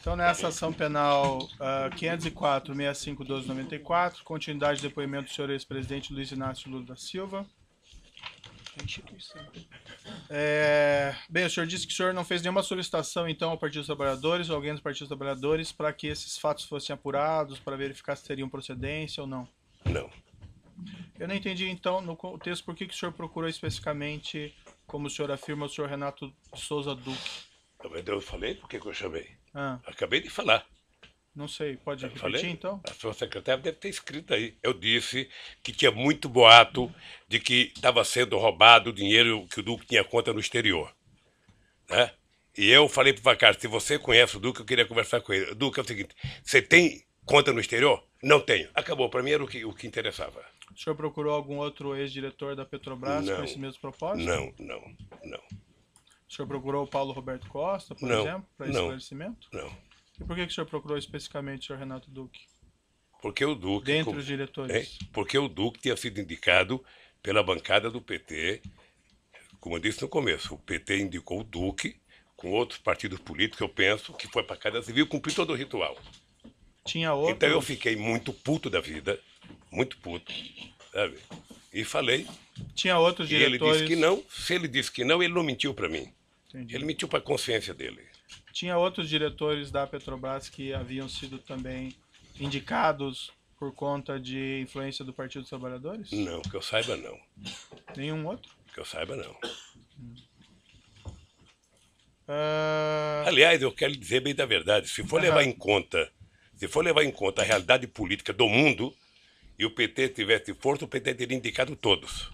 Então, nessa ação penal 504-65-1294, continuidade de depoimento do senhor ex-presidente Luiz Inácio Lula da Silva. A instituição. Bem, o senhor disse que o senhor não fez nenhuma solicitação, então, ao Partido dos Trabalhadores ou alguém do Partido dos Trabalhadores para que esses fatos fossem apurados, para verificar se teriam procedência ou não. Não. Eu não entendi, então, no contexto, por que o senhor procurou especificamente, como o senhor afirma, o senhor Renato de Souza Duque. Eu falei por que eu chamei. Ah, Acabei de falar. não sei, pode Eu repetir, falei? então? A sua secretária deve ter escrito aí. Eu disse que tinha muito boato de que estava sendo roubado o dinheiro que o Duque tinha conta no exterior. Né? E eu falei para o Vacari, se você conhece o Duque, eu queria conversar com ele. Duque, é o seguinte, você tem conta no exterior? Não tenho. Acabou, para mim era o que interessava. O senhor procurou algum outro ex-diretor da Petrobras com esse mesmo propósito? Não. O senhor procurou o Paulo Roberto Costa, por exemplo, para esclarecimento? Não. E por que o senhor procurou especificamente o senhor Renato Duque? Porque o Duque... Dentre os diretores. Porque o Duque tinha sido indicado pela bancada do PT. Como eu disse no começo, o PT indicou o Duque com outros partidos políticos, eu penso, que foi para a Casa Civil cumprir todo o ritual. Tinha outros... Então eu fiquei muito puto da vida, muito puto, sabe? E falei. Tinha outros diretores... E ele disse que não. Se ele disse que não, ele não mentiu para mim. Entendi. Ele mentiu para a consciência dele. Tinha outros diretores da Petrobras que haviam sido também indicados por conta de influência do Partido dos Trabalhadores? Não, que eu saiba não. Nenhum outro? Que eu saiba não. Ah, Aliás, eu quero dizer bem da verdade, se for levar em conta a realidade política do mundo e o PT tivesse força, o PT teria indicado todos.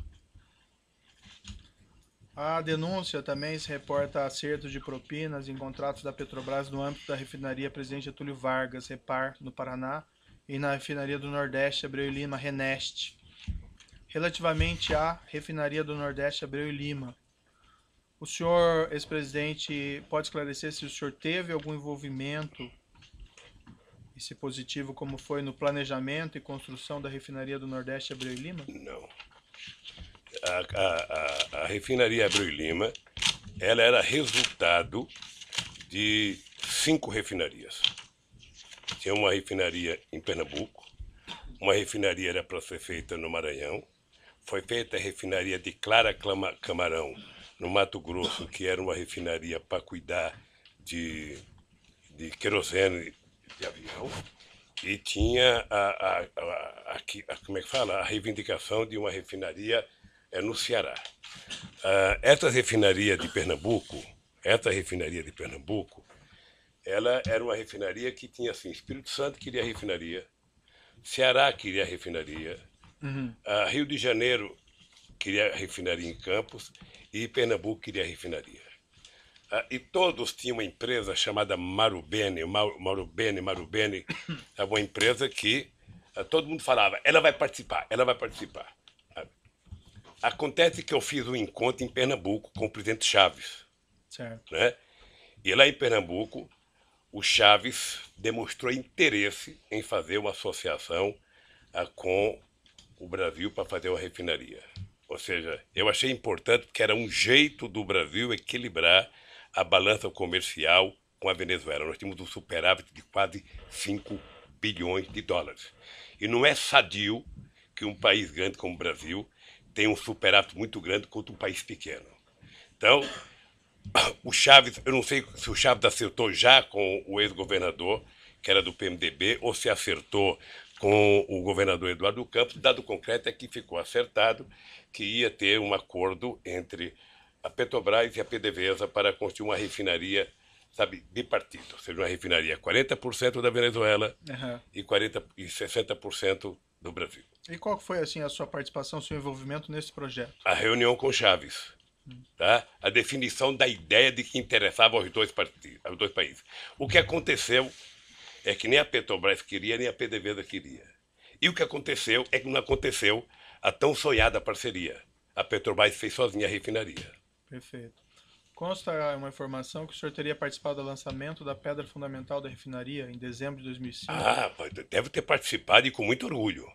A denúncia também se reporta a acerto de propinas em contratos da Petrobras no âmbito da refinaria Presidente Getúlio Vargas, Repar, no Paraná, e na refinaria do Nordeste, Abreu e Lima, Reneste. Relativamente à refinaria do Nordeste, Abreu e Lima, o senhor, ex-presidente, pode esclarecer se o senhor teve algum envolvimento, e se positivo, como foi no planejamento e construção da refinaria do Nordeste, Abreu e Lima? Não. A refinaria Abreu e Lima, ela era resultado de 5 refinarias. Tinha uma refinaria em Pernambuco, uma refinaria era para ser feita no Maranhão, foi feita a refinaria de Clara Camarão, no Mato Grosso, que era uma refinaria para cuidar de querosene de avião, e tinha como é que fala? A reivindicação de uma refinaria no Ceará. Essa refinaria de Pernambuco, ela era uma refinaria que tinha assim, Espírito Santo queria a refinaria, Ceará queria a refinaria, Rio de Janeiro queria a refinaria em Campos e Pernambuco queria a refinaria. E todos tinham uma empresa chamada Marubeni, uma empresa que todo mundo falava, ela vai participar. Acontece que eu fiz um encontro em Pernambuco com o presidente Chaves. Certo. Né? E lá em Pernambuco, o Chaves demonstrou interesse em fazer uma associação com o Brasil para fazer uma refinaria. Ou seja, eu achei importante porque era um jeito do Brasil equilibrar a balança comercial com a Venezuela. Nós tínhamos um superávit de quase 5 bilhões de dólares. E não é sadio que um país grande como o Brasil tenha um superávit muito grande contra um país pequeno. Então, o Chaves, eu não sei se o Chaves acertou já com o ex-governador, que era do PMDB, ou se acertou com o governador Eduardo Campos. Dado concreto é que ficou acertado que ia ter um acordo entre a Petrobras e a PDVSA para construir uma refinaria, sabe, bipartida. Ou seja, uma refinaria 40% da Venezuela e 60% do Brasil. E qual foi assim a sua participação, o seu envolvimento nesse projeto? A reunião com Chaves. Tá? A definição da ideia de que interessava aos dois países. O que aconteceu é que nem a Petrobras queria, nem a PDVSA queria. E o que aconteceu é que não aconteceu a tão sonhada parceria. A Petrobras fez sozinha a refinaria. Perfeito. Consta uma informação que o senhor teria participado do lançamento da pedra fundamental da refinaria em dezembro de 2005. Deve ter participado e com muito orgulho.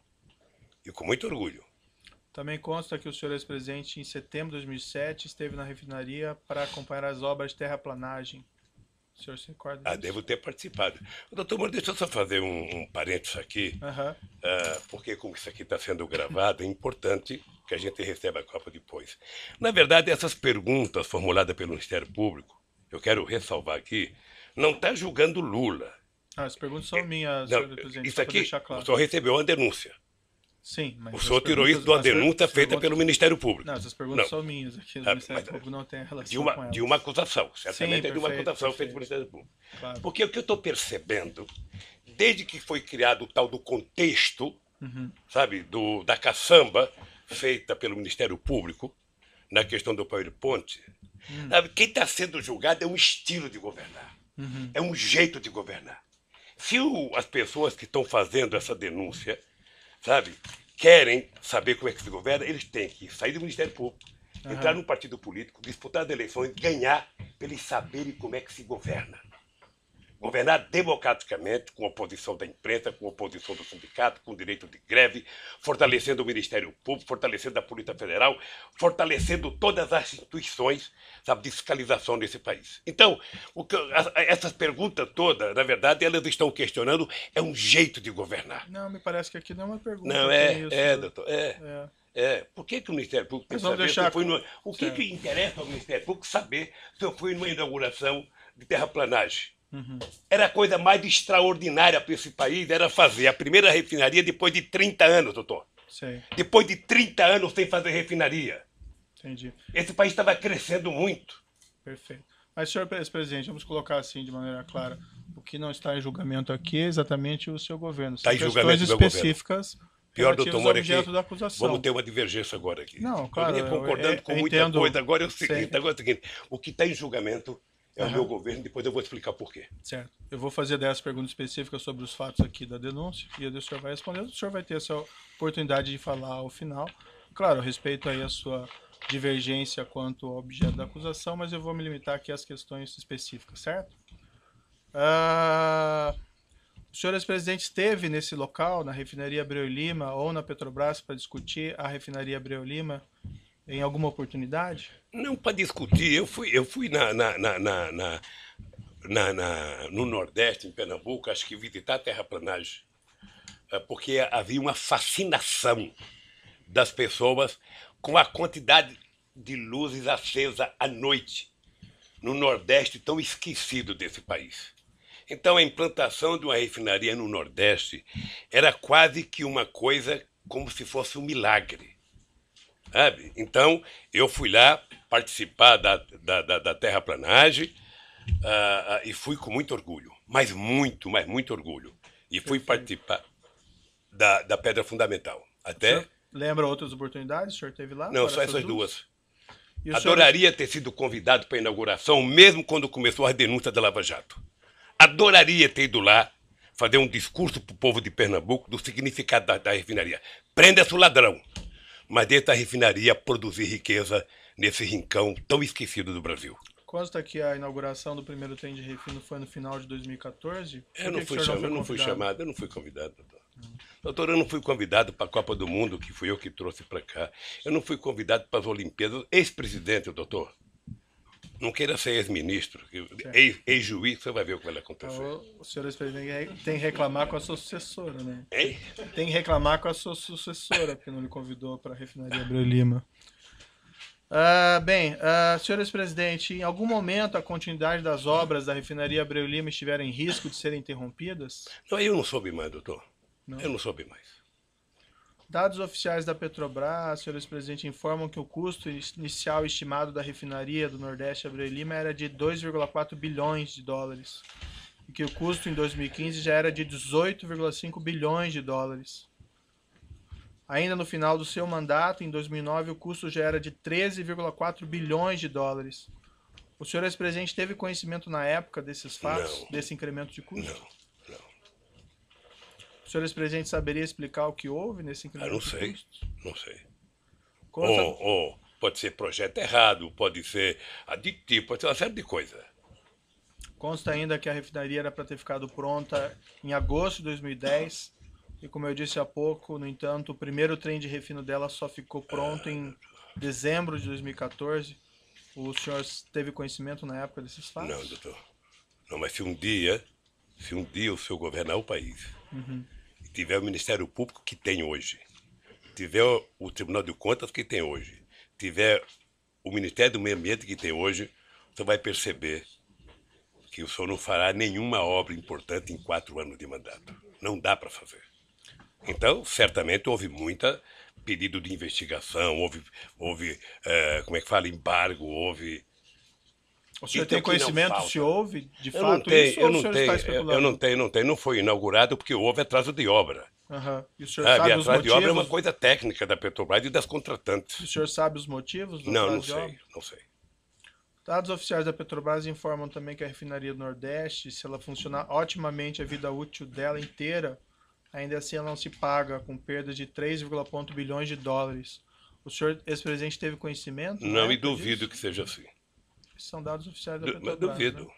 Também consta que o senhor ex-presidente, em setembro de 2007, esteve na refinaria para acompanhar as obras de terraplanagem. O senhor se recorda Ah, disso? devo ter participado. Doutor Moro, deixa eu só fazer um parênteses aqui, Aham. porque como isso aqui está sendo gravado, é importante que a gente receba a Copa depois. Na verdade, essas perguntas formuladas pelo Ministério Público, eu quero ressalvar aqui, não está julgando Lula. Ah, as perguntas são minhas, Não, senhor presidente, isso só para aqui, deixar o claro. senhor recebeu uma denúncia. Sim, mas O as senhor tirou isso de uma perguntas- denúncia as feita perguntas- pelo Ministério Público. Não, essas perguntas Não. são minhas aqui. O Ah, Ministério mas- Público não tem relação de com uma, elas. de uma acusação, certamente Sim, é de uma perfeito, acusação feita perfeito. pelo Ministério Público. Claro. Porque o que eu estou percebendo, desde que foi criado o tal do contexto, sabe, da caçamba feita pelo Ministério Público, na questão do PowerPoint, sabe, quem está sendo julgado é um estilo de governar, é um jeito de governar. Se as pessoas que estão fazendo essa denúncia, sabe, querem saber como é que se governa, eles têm que sair do Ministério Público, entrar num partido político, disputar as eleições, ganhar, para eles saberem como é que se governa. Governar democraticamente, com a oposição da imprensa, com a oposição do sindicato, com o direito de greve, fortalecendo o Ministério Público, fortalecendo a Polícia Federal, fortalecendo todas as instituições, sabe, de fiscalização desse país. Então, essas perguntas todas, na verdade, elas estão questionando é um jeito de governar. Não, me parece que aqui não é uma pergunta. Não, tem isso. doutor, É. Por que o Ministério Público tem Mas que vamos saber se deixar eu fui com- o que, certo. que interessa ao Ministério Público saber se eu fui numa inauguração de terraplanagem? Era a coisa mais extraordinária para esse país, era fazer a primeira refinaria depois de 30 anos, doutor. Sei, Depois de 30 anos sem fazer refinaria. entendi. Esse país estava crescendo muito. Perfeito. Mas, senhor presidente, vamos colocar assim de maneira clara. O que não está em julgamento aqui é exatamente o seu governo. São Está em questões julgamento do meu governo. específicas Pior, relativas doutor ao Moura, objeto que da acusação. vamos ter uma divergência agora aqui. Não, claro, Eu vinha concordando com eu muita entendo. coisa. Agora é o seguinte, Sei. agora é o seguinte, o que está em julgamento é o Aham. meu governo, depois eu vou explicar por quê. Certo. Eu vou fazer 10 perguntas específicas sobre os fatos aqui da denúncia e o senhor vai responder. O senhor vai ter essa oportunidade de falar ao final. Claro, eu respeito aí a sua divergência quanto ao objeto da acusação, mas eu vou me limitar aqui às questões específicas, certo? O senhor ex-presidente esteve nesse local, na refinaria Abreu e Lima ou na Petrobras, para discutir a refinaria Abreu e Lima em alguma oportunidade? Não para discutir, eu fui no Nordeste, em Pernambuco, acho que visitar a terraplanagem, porque havia uma fascinação das pessoas com a quantidade de luzes acesas à noite no Nordeste tão esquecido desse país. Então a implantação de uma refinaria no Nordeste era quase que uma coisa como se fosse um milagre. Sabe? Então, eu fui lá participar da terraplanagem e fui com muito orgulho, mas muito orgulho. E fui participar da Pedra Fundamental. O Até. senhor lembra outras oportunidades? O senhor teve lá? Não, para só essas duas? duas. E o senhor- Adoraria ter sido convidado para a inauguração, mesmo quando começou a denúncia da Lava Jato. Adoraria ter ido lá fazer um discurso para o povo de Pernambuco do significado da refinaria. Prenda-se o ladrão, mas deixa a refinaria produzir riqueza nesse rincão tão esquecido do Brasil. Consta que a inauguração do primeiro trem de refino foi no final de 2014? Por Eu não que fui que o senhor chamado, eu não fui convidado? chamado, eu não fui convidado, doutor. Doutor, eu não fui convidado para a Copa do Mundo, que fui eu que trouxe para cá. Eu não fui convidado para as Olimpíadas. Ex-presidente, doutor. Não queira ser ex-ministro. Ex-juiz, você vai ver o que vai acontecer. O senhor ex-presidente tem que reclamar com a sua sucessora, né? Hein? Tem que reclamar com a sua sucessora, porque não lhe convidou para a refinaria Abreu e Lima. Senhor ex-presidente, em algum momento a continuidade das obras da refinaria Abreu e Lima estiveram em risco de serem interrompidas? Não, eu não soube mais, doutor. Não. Eu não soube mais. Dados oficiais da Petrobras, senhor ex-presidente, informam que o custo inicial estimado da refinaria do Nordeste Abreu e Lima era de 2,4 bilhões de dólares e que o custo em 2015 já era de 18,5 bilhões de dólares. Ainda no final do seu mandato, em 2009, o custo já era de 13,4 bilhões de dólares. O senhor ex-presidente teve conhecimento na época desses fatos, Não. desse incremento de custo? Não. O senhor ex-presidente saberia explicar o que houve nesse incremento Não de sei. custo? Não sei. Consta- Ou pode ser projeto errado, pode ser aditivo, pode ser uma série de coisas. Consta ainda que a refinaria era para ter ficado pronta em agosto de 2010 e, como eu disse há pouco, no entanto, o primeiro trem de refino dela só ficou pronto em dezembro de 2014. O senhor teve conhecimento na época desses fatos? Não, doutor. Não, mas se um dia o senhor governar o país, e tiver o Ministério Público que tem hoje, tiver o Tribunal de Contas que tem hoje, tiver o Ministério do Meio Ambiente que tem hoje, você vai perceber que o senhor não fará nenhuma obra importante em 4 anos de mandato. Não dá para fazer. Então, certamente houve muita pedido de investigação, houve como é que fala, embargo, houve... O senhor Isso tem é o que não conhecimento falta. se houve, de Eu não fato, tenho, isso, ou o senhor está eu especulando? não tenho, não foi inaugurado porque houve atraso de obra. Aham. E o senhor Sabe, sabe os atraso de obra é uma motivos? coisa técnica da Petrobras e das contratantes. O senhor sabe os motivos do Não, atraso não de obra? sei, não sei. Dados oficiais da Petrobras informam também que a refinaria do Nordeste, se ela funcionar otimamente a vida útil dela inteira, ainda assim ela não se paga, com perda de 3,1 bilhões de dólares. O senhor, ex-presidente, teve conhecimento? na Não, e época duvido disso? que seja assim. São dados oficiais da Mas Petrobras. duvido. Né?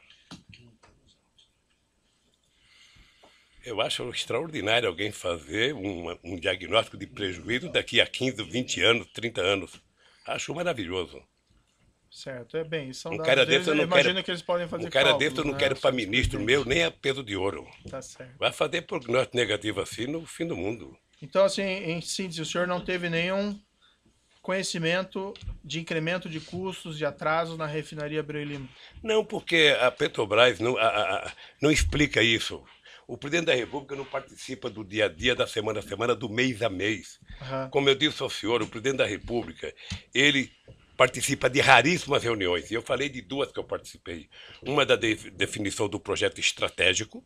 Eu acho extraordinário alguém fazer um diagnóstico de prejuízo daqui a 15, 20 anos, 30 anos. Acho maravilhoso. Certo, é bem, são Um dados cara deles, desse eu não imagino quero. que eles podem fazer Um cara cálculos, desse eu não né, quero para senhor ministro ex-presidente? meu nem a peso de ouro. Tá certo. Vai fazer prognóstico negativo assim no fim do mundo. Então, assim, em síntese, o senhor não teve nenhum conhecimento de incremento de custos, de atrasos na refinaria Abreu e Lima? Não, porque a Petrobras não explica isso. O presidente da República não participa do dia a dia, da semana a semana, do mês a mês. Aham. Como eu disse ao senhor, o presidente da República, ele participa de raríssimas reuniões. E eu falei de 2 que eu participei. Uma da definição do projeto estratégico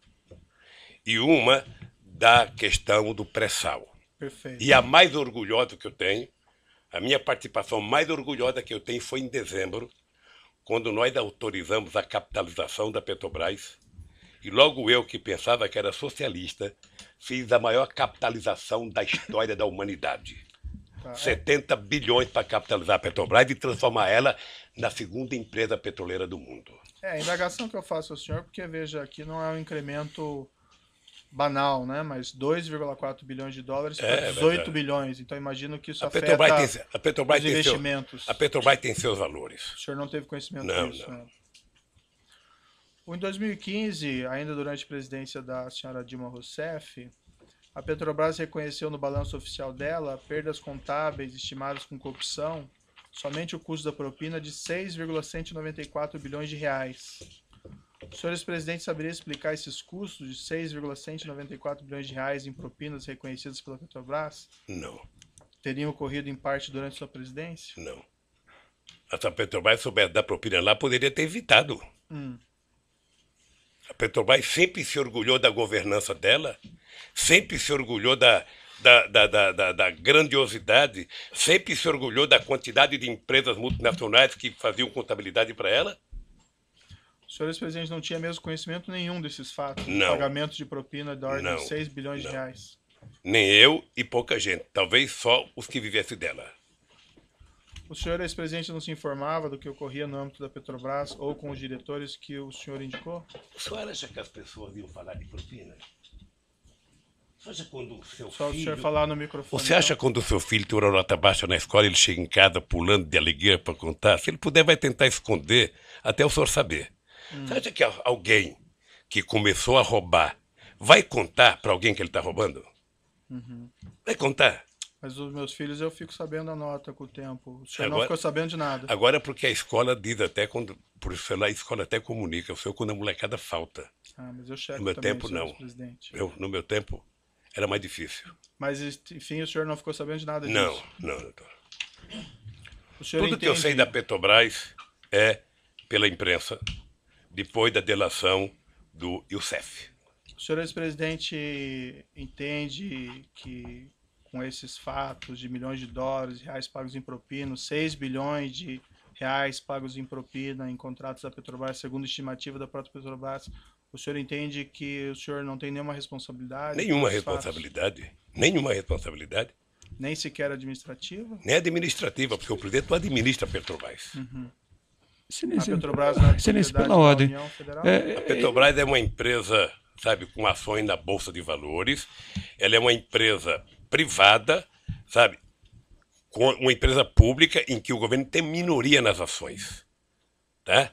e uma da questão do pré-sal. Perfeito. E a mais orgulhosa que eu tenho, a minha participação mais orgulhosa que eu tenho foi em dezembro, quando nós autorizamos a capitalização da Petrobras. E logo eu, que pensava que era socialista, fiz a maior capitalização da história da humanidade. Tá, 70 bilhões para capitalizar a Petrobras e transformar ela na segunda empresa petroleira do mundo. a indagação que eu faço ao senhor, porque veja, aqui não é um incremento banal, né? Mas 2,4 bilhões de dólares para 18 verdade. bilhões. Então imagino que isso A afeta Petrobras os tem investimentos. a Petrobras tem seus valores. O senhor não teve conhecimento Não, disso, não. né? Em 2015, ainda durante a presidência da senhora Dilma Rousseff, a Petrobras reconheceu no balanço oficial dela perdas contábeis estimadas com corrupção, somente o custo da propina de 6,194 bilhões de reais. O senhor ex-presidente saberia explicar esses custos de 6,194 bilhões de reais em propinas reconhecidas pela Petrobras? Não, Teriam ocorrido em parte durante sua presidência? não. Se a Petrobras soubesse dar propina lá, poderia ter evitado. A Petrobras sempre se orgulhou da governança dela, sempre se orgulhou da grandiosidade, sempre se orgulhou da quantidade de empresas multinacionais que faziam contabilidade para ela. O senhor ex-presidente não tinha mesmo conhecimento nenhum desses fatos? Não. Pagamento de propina da ordem Não. de 6 bilhões de Não. reais. Nem eu e pouca gente, talvez só os que vivessem dela. O senhor ex-presidente não se informava do que ocorria no âmbito da Petrobras ou com os diretores que o senhor indicou? O senhor acha que as pessoas iam falar de propina? Você acha quando o seu Só o filho... senhor falar no microfone. Você acha então. quando o seu filho tem uma nota baixa na escola, ele chega em casa pulando de alegria para contar? Se ele puder, vai tentar esconder até o senhor saber. Você acha que alguém que começou a roubar vai contar para alguém que ele está roubando? Vai contar. Mas os meus filhos eu fico sabendo a nota com o tempo. O senhor não Agora- ficou sabendo de nada. Agora porque a escola diz até quando... Por isso lá a escola até comunica. O senhor quando a molecada falta. Ah, mas eu checo No meu também, tempo, senhor não. ex-presidente. No meu tempo, era mais difícil. Mas, enfim, o senhor não ficou sabendo de nada disso? Não, doutor. O senhor Tudo que eu sei da Petrobras é pela imprensa, depois da delação do Youssef. O senhor ex-presidente entende que com esses fatos de milhões de dólares, reais pagos em propina, 6 bilhões de reais pagos em propina em contratos da Petrobras, segundo a estimativa da própria Petrobras, o senhor entende que o senhor não tem nenhuma responsabilidade? Nenhuma por esses fatos? responsabilidade. Nenhuma responsabilidade. Nem sequer administrativa? Nem administrativa, porque o presidente não administra a Petrobras. A Petrobras não é Excelência, propriedade pela da ordem. União Federal? A Petrobras é uma empresa, sabe, com ações na Bolsa de Valores. Ela é uma empresa privada, sabe, com uma empresa pública em que o governo tem minoria nas ações. Tá?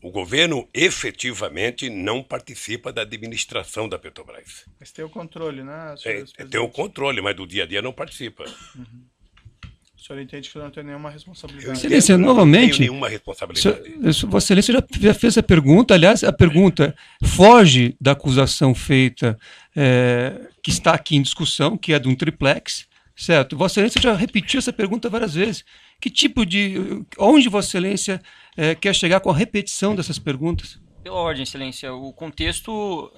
O governo efetivamente não participa da administração da Petrobras. Mas tem o controle, né, senhor ex-presidente? Tem o controle, mas do dia a dia não participa. O senhor entende que não tem nenhuma responsabilidade? Excelência, Não novamente, tenho nenhuma responsabilidade. Vossa Excelência já fez a pergunta, aliás, a pergunta foge da acusação feita, que está aqui em discussão, que é de um triplex, certo? Vossa Excelência já repetiu essa pergunta várias vezes. Que tipo de... Onde Vossa Excelência quer chegar com a repetição dessas perguntas? Pela ordem, Excelência, o contexto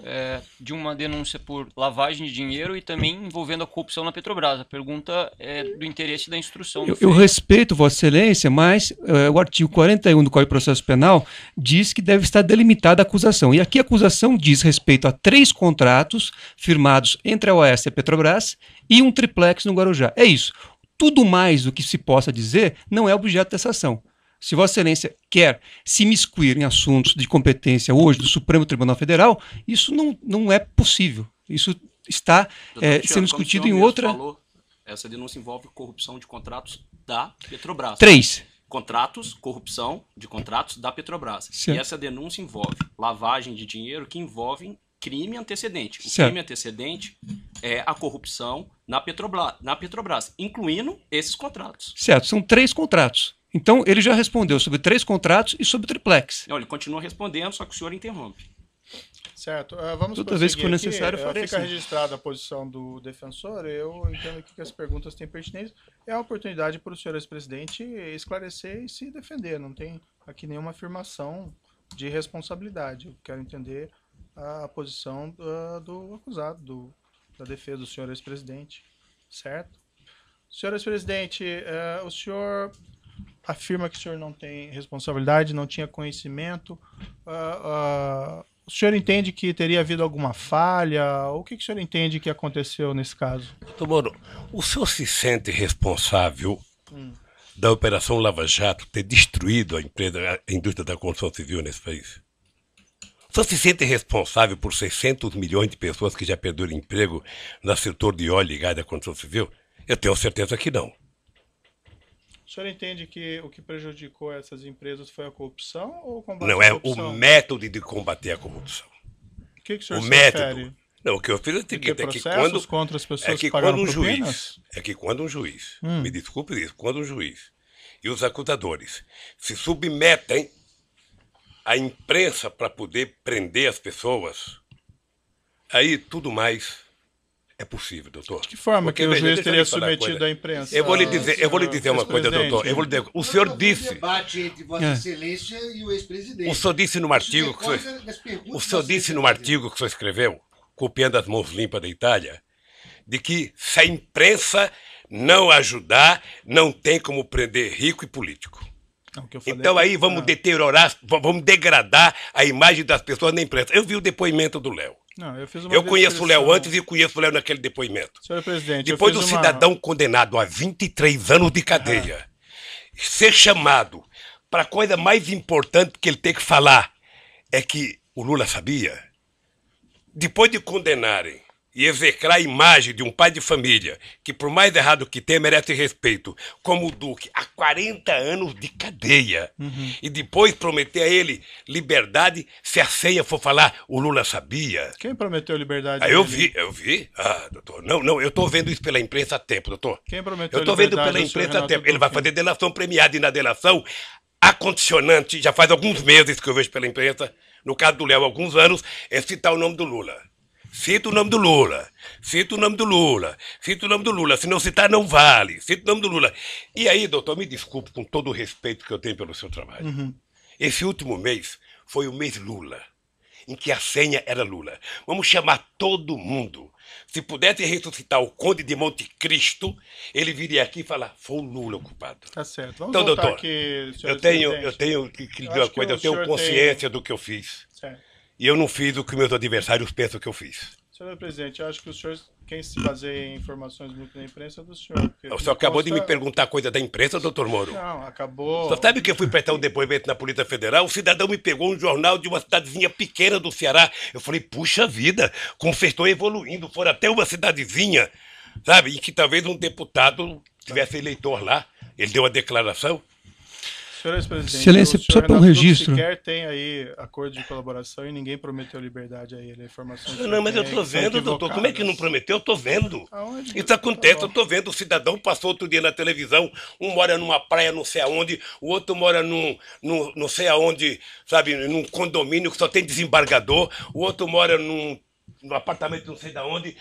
de uma denúncia por lavagem de dinheiro e também envolvendo a corrupção na Petrobras. A pergunta é do interesse da instrução. Eu respeito Vossa Excelência, mas o artigo 41 do Código de Processo Penal diz que deve estar delimitada a acusação. E aqui a acusação diz respeito a 3 contratos firmados entre a OAS e a Petrobras e um triplex no Guarujá. É isso. Tudo mais do que se possa dizer não é objeto dessa ação. Se Vossa Excelência quer se imiscuir em assuntos de competência hoje do Supremo Tribunal Federal, isso não é possível. Isso está sendo discutido em outra... Falou, essa denúncia envolve corrupção de contratos da Petrobras. 3. Contratos, corrupção de contratos da Petrobras. Certo. E essa denúncia envolve lavagem de dinheiro que envolve crime antecedente. O Certo. crime antecedente é a corrupção na Petrobras, incluindo esses contratos. Certo, são 3 contratos. Então, ele já respondeu sobre 3 contratos e sobre o triplex. Não, ele continua respondendo, só que o senhor interrompe. Certo. Vamos Toda vez que for prosseguir necessário, aqui. eu farei Fica assim. registrada a posição do defensor. Eu entendo aqui que as perguntas têm pertinência. É a oportunidade para o senhor ex-presidente esclarecer e se defender. Não tem aqui nenhuma afirmação de responsabilidade. Eu quero entender a posição do acusado, da defesa do senhor ex-presidente. Certo? Senhor ex-presidente, o senhor afirma que o senhor não tem responsabilidade, não tinha conhecimento. O senhor entende que teria havido alguma falha? O que o senhor entende que aconteceu nesse caso? Doutor Moro, o senhor se sente responsável da Operação Lava Jato ter destruído a indústria da construção civil nesse país? O senhor se sente responsável por 600 milhões de pessoas que já perderam emprego no setor de óleo e gás da construção civil? Eu tenho certeza que não. O senhor entende que o que prejudicou essas empresas foi a corrupção ou o combate Não, à é o corrupção? método de combater a corrupção. O que o senhor O se método. refere? Não, o que eu fiz é o De ter seguinte, é que processos contra as pessoas que quando pagaram um propinas? juiz, me desculpe isso, quando um juiz e os acusadores se submetem à imprensa para poder prender as pessoas, aí tudo mais é possível, doutor. De que forma Porque, que o veja, juiz deixa eu teria lhe falar uma submetido coisa. a imprensa? Eu vou lhe dizer uma coisa, doutor. O senhor disse... debate entre Vossa Excelência e o ex-presidente. O senhor disse no artigo que o senhor disse no artigo que o senhor escreveu, copiando as mãos limpas da Itália, de que se a imprensa não ajudar, não tem como prender rico e político. Não, que eu falei Então que- aí vamos deteriorar, vamos degradar a imagem das pessoas na imprensa. Eu vi o depoimento do Léo. Não, eu fiz uma Eu conheço o Léo descrição. antes e conheço o Léo naquele depoimento. Senhor presidente, Depois eu do fiz uma... cidadão condenado a 23 anos de cadeia ser chamado para a coisa mais importante que ele tem que falar é que o Lula sabia. Depois de condenarem e execrar a imagem de um pai de família que, por mais errado que tenha, merece respeito, como o Duque, há 40 anos de cadeia, e depois prometer a ele liberdade se a ceia for falar o Lula sabia. Quem prometeu liberdade? Ah, eu dele? vi. Ah, doutor, não, eu estou vendo isso pela imprensa há tempo, doutor. Quem prometeu Eu estou vendo liberdade pela ao senhor imprensa há Renato tempo. Ele vai Duque? fazer delação premiada e na delação, a condicionante, já faz alguns meses que eu vejo pela imprensa, no caso do Léo, alguns anos, é citar o nome do Lula. Cita o nome do Lula, cita o nome do Lula, cita o nome do Lula, se não citar não vale, cita o nome do Lula. E aí, doutor, me desculpe com todo o respeito que eu tenho pelo seu trabalho. Esse último mês foi o mês Lula, em que a senha era Lula. Vamos chamar todo mundo. Se pudesse ressuscitar o Conde de Monte Cristo, ele viria aqui e falar, foi o Lula o culpado. Tá certo. Vamos Então, voltar doutor, aqui, senhor eu tenho presidente. que lhe Eu dizer uma acho que coisa, o eu tenho senhor consciência do que eu fiz. Certo. E eu não fiz o que meus adversários pensam que eu fiz. Senhor presidente, eu acho que o senhor, quem se baseia em informações muito da imprensa é do senhor. porque O senhor acabou de me consta- perguntar coisa da imprensa, doutor Moro. Não, acabou. Só sabe que eu fui prestar um depoimento na Polícia Federal? O cidadão me pegou um jornal de uma cidadezinha pequena do Ceará. Eu falei, puxa vida, como vocês estão evoluindo. Foram até uma cidadezinha, sabe? Em que talvez um deputado tivesse eleitor lá. Ele deu uma declaração. Senhor ex-presidente, Excelência, o só senhor para um Renato Dux registro. sequer tem aí acordo de colaboração e ninguém prometeu liberdade a ele. A informação Não, mas eu tô vendo, doutor. Como é que não prometeu? Eu tô vendo. Aonde? Isso acontece, Tá eu tô vendo. O cidadão passou outro dia na televisão, um mora numa praia não sei aonde, o outro mora num não sei aonde, sabe, num condomínio que só tem desembargador, o outro mora num apartamento não sei da onde,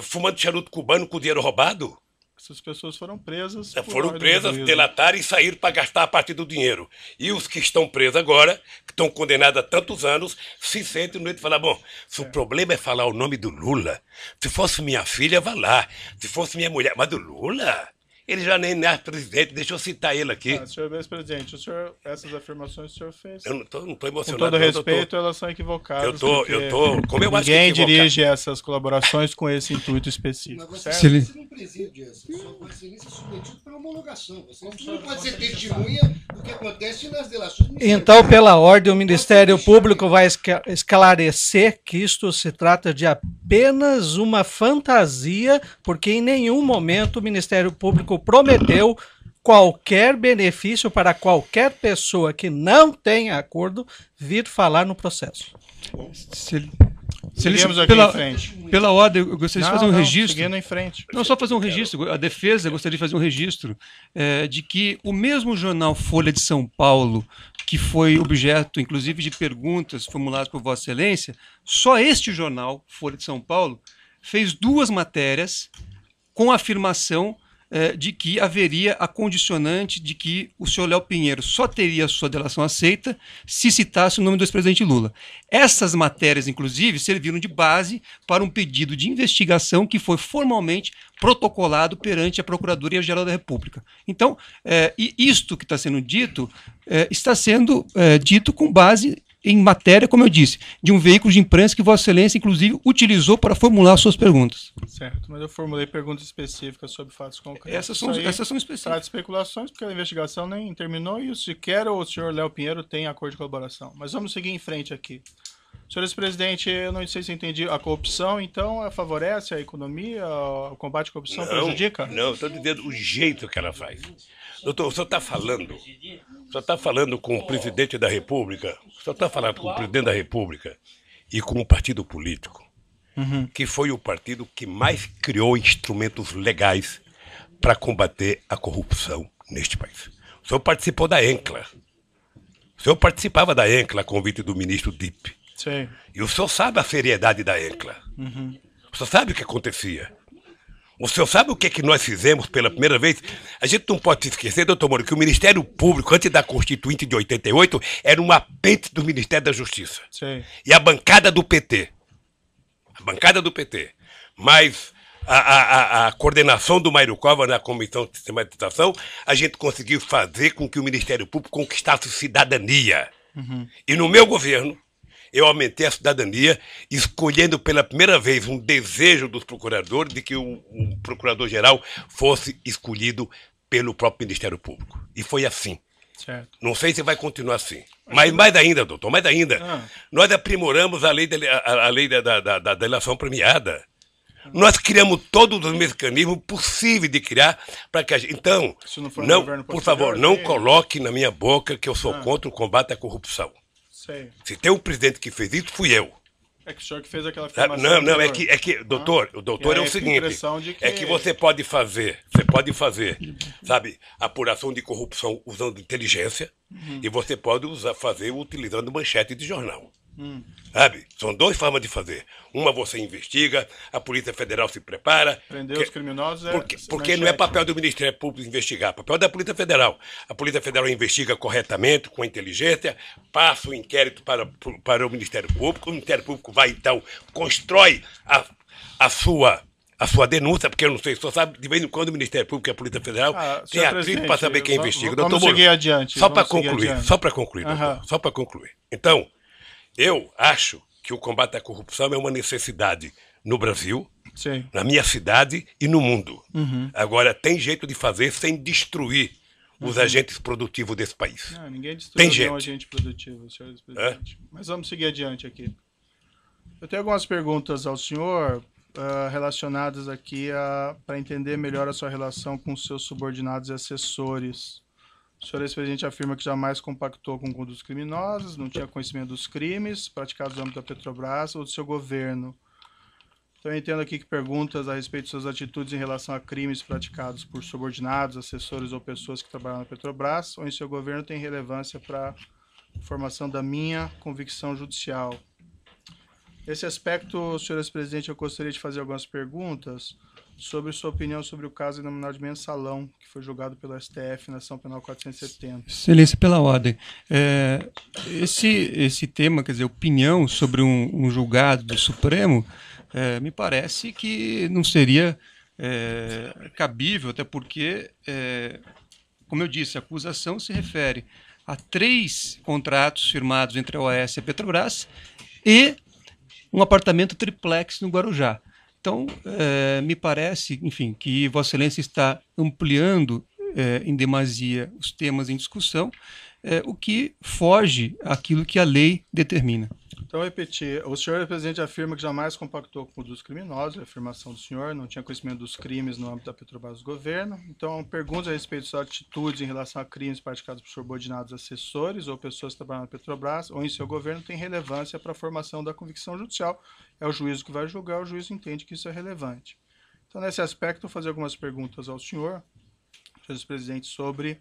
fumando charuto cubano com dinheiro roubado. Essas pessoas foram presas. por Foram ordem do presas, juízo. delataram e saíram para gastar a parte do dinheiro. E os que estão presos agora, que estão condenados a tantos anos, se sentem no meio de falar, bom, se o problema é falar o nome do Lula, se fosse minha filha, vá lá. Se fosse minha mulher, mas do Lula? Ele já nem é presidente, deixa eu citar ele aqui. Senhor ex-presidente, essas afirmações que o senhor fez, Eu não tô com emocionado. todo não, respeito, doutor. elas são equivocadas. Eu tô, como eu acho que Ninguém equivocado. dirige essas colaborações com esse intuito Mas específico, Vossa certo? Excelência não preside essa. Vossa Excelência é submetido para homologação. Você não pode ser testemunha do que acontece nas delações. Então, pela ordem, o Ministério Público vai esclarecer que isto se trata de apenas uma fantasia, porque em nenhum momento o Ministério Público prometeu qualquer benefício para qualquer pessoa que não tenha acordo vir falar no processo. Seguimos aqui em frente. Pela ordem, eu gostaria de fazer um registro. Seguindo em frente. Não, só fazer um registro. A defesa gostaria de fazer um registro de que o mesmo jornal Folha de São Paulo, que foi objeto, inclusive, de perguntas formuladas por Vossa Excelência, só este jornal, Folha de São Paulo, fez 2 matérias com a afirmação de que haveria a condicionante de que o senhor Léo Pinheiro só teria a sua delação aceita se citasse o nome do ex-presidente Lula. Essas matérias, inclusive, serviram de base para um pedido de investigação que foi formalmente protocolado perante a Procuradoria-Geral da República. Então, isto que está sendo dito, está sendo dito com base em matéria, como eu disse, de um veículo de imprensa que Vossa Excelência, inclusive, utilizou para formular suas perguntas. Certo, mas eu formulei perguntas específicas sobre fatos concretos. Essas são específicas. Trata de especulações, porque a investigação nem terminou e sequer o senhor Léo Pinheiro tem acordo de colaboração. Mas vamos seguir em frente aqui. Senhor ex-presidente, eu não sei se eu entendi, a corrupção, então, favorece a economia, o combate à corrupção prejudica? Não, estou dizendo o jeito que ela faz. Doutor, o senhor está falando com o presidente da República, o senhor está falando com o presidente da República e com o partido político, que foi o partido que mais criou instrumentos legais para combater a corrupção neste país. O senhor participou da ENCLA. O senhor participava da ENCLA a convite do ministro Dipp. Sim. E o senhor sabe a seriedade da ENCLA. O senhor sabe o que acontecia. O senhor sabe o que, que nós fizemos pela primeira vez? A gente não pode se esquecer, doutor Moro, que o Ministério Público, antes da Constituinte de 88, era um apêndice do Ministério da Justiça. Sim. E a bancada do PT. Mas a coordenação do Mário Cova na Comissão de Sistematização, a gente conseguiu fazer com que o Ministério Público conquistasse cidadania. E no meu governo, eu aumentei a cidadania, escolhendo pela primeira vez um desejo dos procuradores de que o procurador-geral fosse escolhido pelo próprio Ministério Público. E foi assim. Certo. Não sei se vai continuar assim. Mas mais ainda, doutor, mais ainda. Nós aprimoramos a lei da delação premiada. Nós criamos todos os mecanismos possíveis de criar para que a gente... Então, por favor, não coloque na minha boca que eu sou contra o combate à corrupção. Sei. Se tem um presidente que fez isso, fui eu. É que o senhor que fez aquela afirmação. Não, é que doutor, o doutor é o seguinte, é que você pode fazer, sabe, apuração de corrupção usando inteligência e você pode fazer utilizando manchete de jornal. Sabe? São 2 formas de fazer. Uma você investiga, a Polícia Federal se prepara. Prender os criminosos porque não é papel do Ministério Público investigar, é papel da Polícia Federal. A Polícia Federal investiga corretamente, com inteligência, passa o inquérito para o Ministério Público. O Ministério Público vai, então, constrói a sua denúncia, porque eu não sei, só sabe, de vez em quando o Ministério Público e a Polícia Federal tem atrito para saber quem investiga. Vamos seguir adiante. Só para concluir, doutor. Então, eu acho que o combate à corrupção é uma necessidade no Brasil, Sim. na minha cidade e no mundo. Agora, tem jeito de fazer sem destruir os agentes produtivos desse país. Não, ninguém destruiu Tem nenhum agente produtivo, senhor presidente. Mas vamos seguir adiante aqui. Eu tenho algumas perguntas ao senhor relacionadas aqui para entender melhor a sua relação com os seus subordinados e assessores. O senhor ex-presidente afirma que jamais compactou com condutas criminosas, não tinha conhecimento dos crimes praticados no âmbito da Petrobras ou do seu governo. Então eu entendo aqui que perguntas a respeito de suas atitudes em relação a crimes praticados por subordinados, assessores ou pessoas que trabalham na Petrobras ou em seu governo têm relevância para a formação da minha convicção judicial. Nesse aspecto, senhor ex-presidente, eu gostaria de fazer algumas perguntas sobre sua opinião sobre o caso denominado de Mensalão, que foi julgado pelo STF na ação penal 470. Excelência, pela ordem. Esse tema, quer dizer, opinião sobre um julgado do Supremo, me parece que não seria cabível, até porque, como eu disse, a acusação se refere a 3 contratos firmados entre a OAS e a Petrobras e um apartamento triplex no Guarujá. Então, me parece, enfim, que Vossa Excelência está ampliando em demasia os temas em discussão, o que foge àquilo que a lei determina. Então, repetir, o senhor presidente afirma que jamais compactou com condutas criminosas, a afirmação do senhor, não tinha conhecimento dos crimes no âmbito da Petrobras do governo. Então, perguntas a respeito de suas atitudes em relação a crimes praticados por subordinados assessores ou pessoas que trabalham na Petrobras ou em seu governo tem relevância para a formação da convicção judicial. É o juízo que vai julgar, o juiz entende que isso é relevante. Então, nesse aspecto, vou fazer algumas perguntas ao senhor presidente, sobre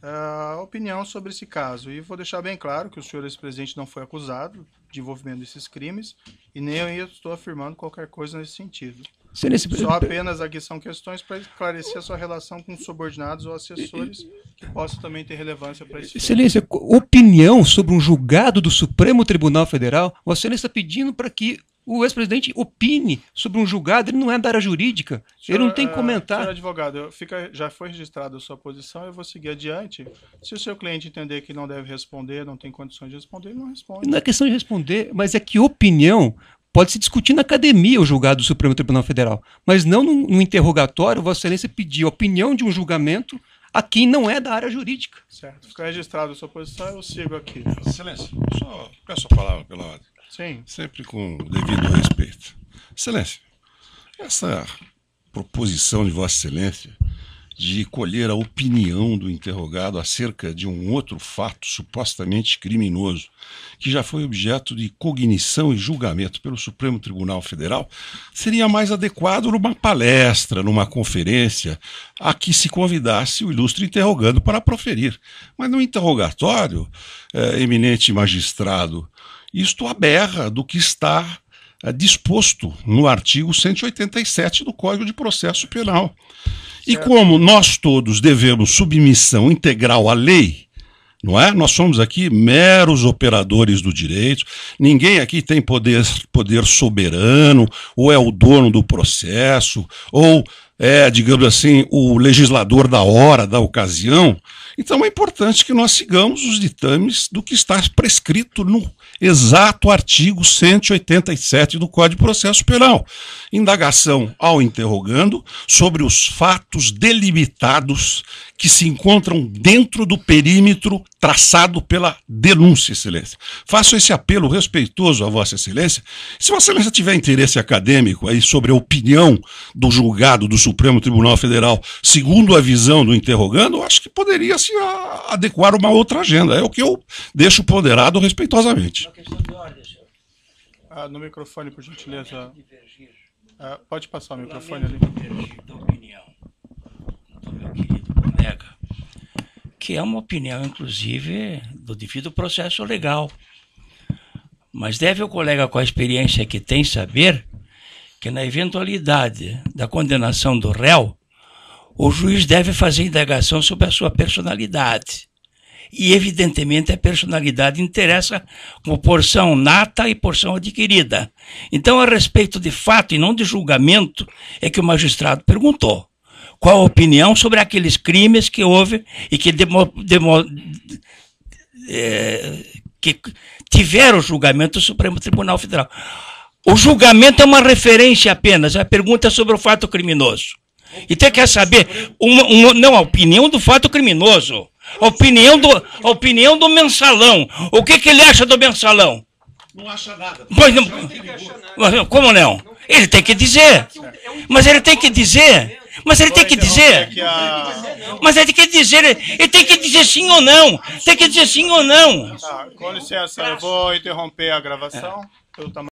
a opinião sobre esse caso. E vou deixar bem claro que o senhor ex-presidente não foi acusado de envolvimento desses crimes e nem eu estou afirmando qualquer coisa nesse sentido. Só apenas aqui são questões para esclarecer a sua relação com subordinados ou assessores que possam também ter relevância para esse Excelência, opinião sobre um julgado do Supremo Tribunal Federal, Vossa Excelência está pedindo para que o ex-presidente opine sobre um julgado, ele não é da área jurídica, senhor, ele não tem que comentar. Senhor advogado, já foi registrada a sua posição, eu vou seguir adiante. Se o seu cliente entender que não deve responder, não tem condições de responder, ele não responde. Não é questão de responder, mas é que opinião pode se discutir na academia o julgado do Supremo Tribunal Federal, mas não no interrogatório, Vossa Excelência pedir a opinião de um julgamento a quem não é da área jurídica. Certo. Fica registrada a sua posição, eu sigo aqui. Excelência, só peço a palavra pela ordem. Sim. Sempre com o devido respeito. Excelência, essa proposição de Vossa Excelência de colher a opinião do interrogado acerca de um outro fato supostamente criminoso, que já foi objeto de cognição e julgamento pelo Supremo Tribunal Federal, seria mais adequado numa palestra, numa conferência, a que se convidasse o ilustre interrogando para proferir. Mas no interrogatório, eminente magistrado, isto aberra do que está disposto no artigo 187 do Código de Processo Penal. E como nós todos devemos submissão integral à lei, não é? Nós somos aqui meros operadores do direito, ninguém aqui tem poder soberano, ou é o dono do processo, ou é, digamos assim, o legislador da hora, da ocasião. Então é importante que nós sigamos os ditames do que está prescrito no exato artigo 187 do Código de Processo Penal. Indagação ao interrogando sobre os fatos delimitados que se encontram dentro do perímetro traçado pela denúncia, Excelência. Faço esse apelo respeitoso a Vossa Excelência. Se Vossa Excelência tiver interesse acadêmico aí sobre a opinião do julgado do Supremo Tribunal Federal, segundo a visão do interrogando, eu acho que poderia se adequar uma outra agenda. É o que eu deixo ponderado respeitosamente. Uma questão de ordem, senhor. No microfone, por gentileza. Pode passar o microfone ali. Divergir da opinião do meu querido colega, que é uma opinião, inclusive, do devido processo legal. Mas deve o colega, com a experiência que tem, saber que na eventualidade da condenação do réu, o juiz deve fazer indagação sobre a sua personalidade. E, evidentemente, a personalidade interessa como porção nata e porção adquirida. Então, a respeito de fato e não de julgamento, é que o magistrado perguntou qual a opinião sobre aqueles crimes que houve e que que tiveram o julgamento do Supremo Tribunal Federal. O julgamento é uma referência apenas, a pergunta é sobre o fato criminoso. Então quer saber, não, a opinião do fato criminoso, a opinião do mensalão. O que ele acha do mensalão? Não acha nada. Pois não, como não? Ele tem que dizer. Mas ele tem que dizer. Mas ele tem que dizer. Mas ele tem que dizer. Ele tem que dizer sim ou não. Tem que dizer sim ou não. Tá, com licença, eu vou interromper a gravação. Pelo tamanho